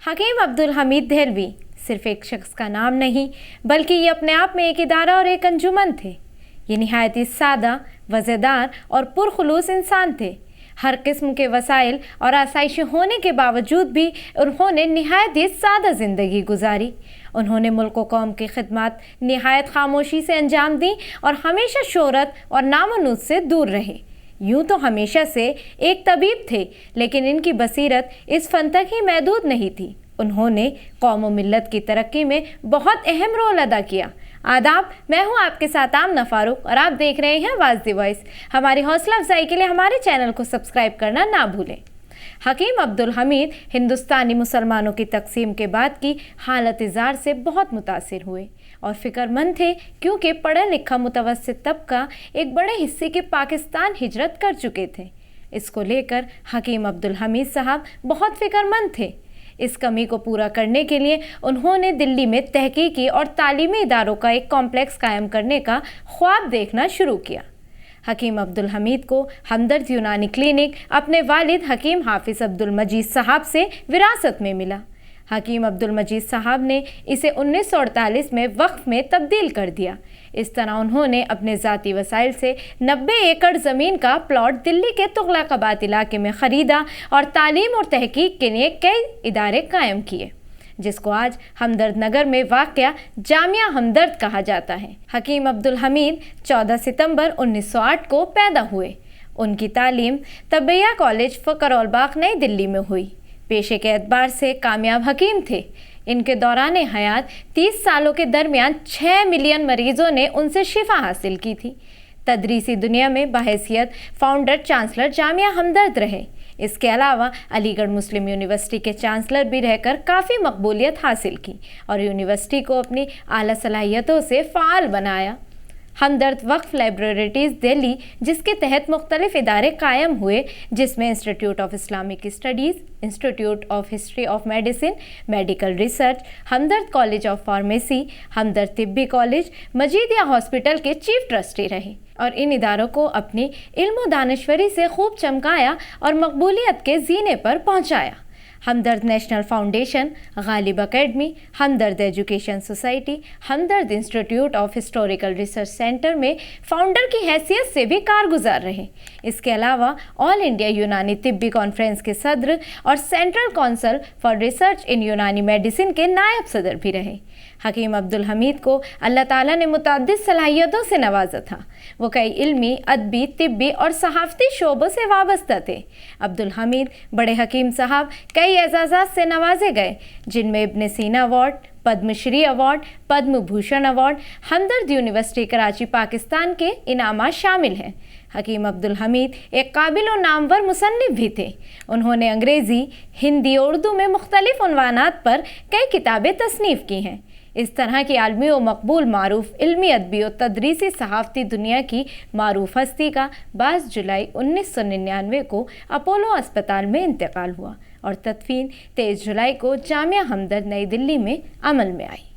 حکیم عبدالحمید دہلوی صرف ایک شخص کا نام نہیں بلکہ یہ اپنے آپ میں ایک ادارہ اور ایک انجمن تھے۔ یہ نہایت ہی سادہ، وزیدار اور پرخلوص انسان تھے۔ ہر قسم کے وسائل اور آسائشیں ہونے کے باوجود بھی انہوں نے نہایت ہی سادہ زندگی گزاری۔ انہوں نے ملک و قوم کی خدمات نہایت خاموشی سے انجام دیں اور ہمیشہ شہرت اور نام و نوز سے دور رہے۔ یوں تو ہمیشہ سے ایک طبیب تھے، لیکن ان کی بصیرت اس فن تک ہی محدود نہیں تھی۔ انہوں نے قوم و ملت کی ترقی میں بہت اہم رول ادا کیا۔ آداب، میں ہوں آپ کے ساتھ آمنہ فاروق اور آپ دیکھ رہے ہیں آواز دی وائس۔ ہماری حوصلہ افزائی کے لیے ہمارے چینل کو سبسکرائب کرنا نہ بھولیں۔ حکیم عبدالحمید ہندوستانی مسلمانوں کی تقسیم کے بعد کی حالت زار سے بہت متاثر ہوئے اور فکر مند تھے، کیونکہ پڑھا لکھا متوسط طبقہ ایک بڑے حصے کے پاکستان ہجرت کر چکے تھے۔ اس کو لے کر حکیم عبدالحمید صاحب بہت فکر مند تھے۔ اس کمی کو پورا کرنے کے لیے انہوں نے دلی میں تحقیقی اور تعلیمی اداروں کا ایک کمپلیکس قائم کرنے کا خواب دیکھنا شروع کیا۔ حکیم عبدالحمید کو ہمدرد یونانی کلینک اپنے والد حکیم حافظ عبدالمجید صاحب سے وراثت میں ملا۔ حکیم عبدالمجید صاحب نے اسے 1948 میں وقف میں تبدیل کر دیا۔ اس طرح انہوں نے اپنے ذاتی وسائل سے 90 ایکڑ زمین کا پلاٹ دلی کے تغلق آباد علاقے میں خریدا اور تعلیم اور تحقیق کے لیے کئی ادارے قائم کیے، جس کو آج ہمدرد نگر میں واقع جامعہ ہمدرد کہا جاتا ہے۔ حکیم عبدالحمید 14 ستمبر 1908 کو پیدا ہوئے۔ ان کی تعلیم طبیہ کالج فقرول باغ نئی دلی میں ہوئی۔ پیشے کے اعتبار سے کامیاب حکیم تھے۔ ان کے دوران حیات 30 سالوں کے درمیان 6 ملین مریضوں نے ان سے شفا حاصل کی تھی۔ تدریسی دنیا میں بحیثیت فاؤنڈر چانسلر جامعہ ہمدرد رہے۔ اس کے علاوہ علی گڑھ مسلم یونیورسٹی کے چانسلر بھی رہ کر کافی مقبولیت حاصل کی اور یونیورسٹی کو اپنی اعلیٰ صلاحیتوں سے فعال بنایا۔ ہمدرد وقف لائبریریز دہلی، جس کے تحت مختلف ادارے قائم ہوئے، جس میں institute of Islamic studies, institute of history of medicine, medical research, Hamdard college of pharmacy, Hamdard طبی کالج، مجیدیہ ہاسپٹل کے چیف ٹرسٹی رہے اور ان اداروں کو اپنی علم و دانشوری سے خوب چمکایا اور مقبولیت کے زینے پر پہنچایا۔ ہمدرد national foundation, Ghalib academy, Hamdard education society, Hamdard institute of historical research centre میں فاؤنڈر کی حیثیت سے بھی کارگزار رہے۔ اس کے علاوہ آل انڈیا یونانی طبی کانفرنس کے صدر اور central council for research in یونانی میڈیسن کے نائب صدر بھی رہے۔ حکیم عبدالحمید کو اللہ تعالیٰ نے متعدد صلاحیتوں سے نوازا تھا۔ وہ کئی علمی، ادبی، طبی اور صحافتی شعبوں سے وابستہ تھے۔ عبدالحمید بڑے حکیم صاحب کئی اعزازات سے نوازے گئے، جن میں ابن سینا award, Padma Shri award, Padma Bhushan award, ہمدرد یونیورسٹی کراچی پاکستان کے انعامات شامل ہیں۔ حکیم عبدالحمید ایک قابل و نامور مصنف بھی تھے۔ انہوں نے انگریزی، ہندی اور اردو میں مختلف عنوانات پر کئی کتابیں تصنیف کی ہیں۔ اس طرح کی عالمی و مقبول معروف علمی، ادبی و تدریسی صحافتی دنیا کی معروف ہستی کا 22 جولائی 1999 کو اپولو اسپتال میں انتقال ہوا اور تدفین 23 جولائی کو جامعہ ہمدرد نئی دلی میں عمل میں آئی۔